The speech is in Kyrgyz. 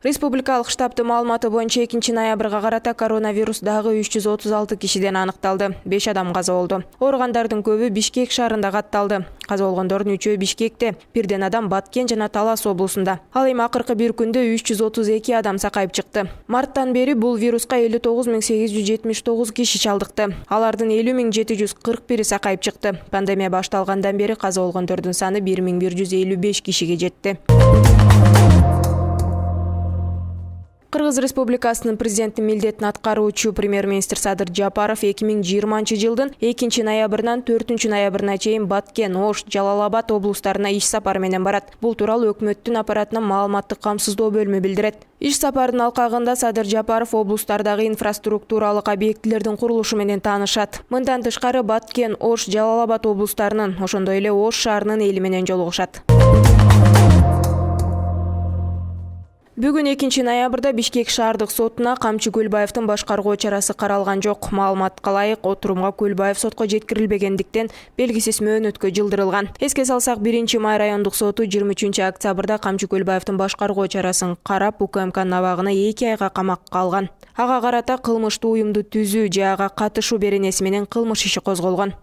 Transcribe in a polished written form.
Республикалык штабтын маалыматы боюнча 2-ноябрга карата коронавирус дагы 336 кишиден аныкталды. 5 адам каза болду. Оорugандардын көбү Бишкек шаарында катталды. Каза болгондордун 3-өө Бишкекте, бирден адам Баткен жана Талас облусунда. Ал эми акыркы бир күндө 332 адам сакайып чыкты. Марттан бери бул вируска 59879 киши чалдыкты. Алардын 50741 сакайып чыкты. Пандемия башталгандан бери каза болгондордун саны 1155 кишиге жетти. Кыргыз Республикасынын президенттин милдетин аткаруучу премьер-министр Садыр Жапаров 2020-жылдын 2-ноябрынан 4-ноябрына чейин Баткен, Ош, Жалал-Абад облустарына иш сапары менен барат. Бул тууралуу өкмөттүн аппаратынын маалыматтык камсыздоо бөлүмү билдирет. Иш сапарынын алкагында Садыр Жапаров облустардагы инфраструктуралык объектилердин курулушу менен таанышат. Мындан тышкары Баткен, Ош, Жалал-Абад облустарынын, ошондой эле Ош шаарынын эли менен жолугушат. Бүгүн 2-ноябрда Бишкек шаардык сотуна Камчы Көлбаевдин башкаргуу чарасы каралган жок. Маалыматка ылайык, отурумга Көлбаев сотко жеткирилбегендиктен белгисиз мөөнөткө жылдырылган. Эске салсак, 1-май райондук соту 23-октябрда Камчы Көлбаевдин башкаргуу чарасын карап, УКМКнын абагына 2 айга камакка алган. Ага карата кылмыштуу уюмду түзүү же ага катышуу беренеси менен кылмыш иши козголгон.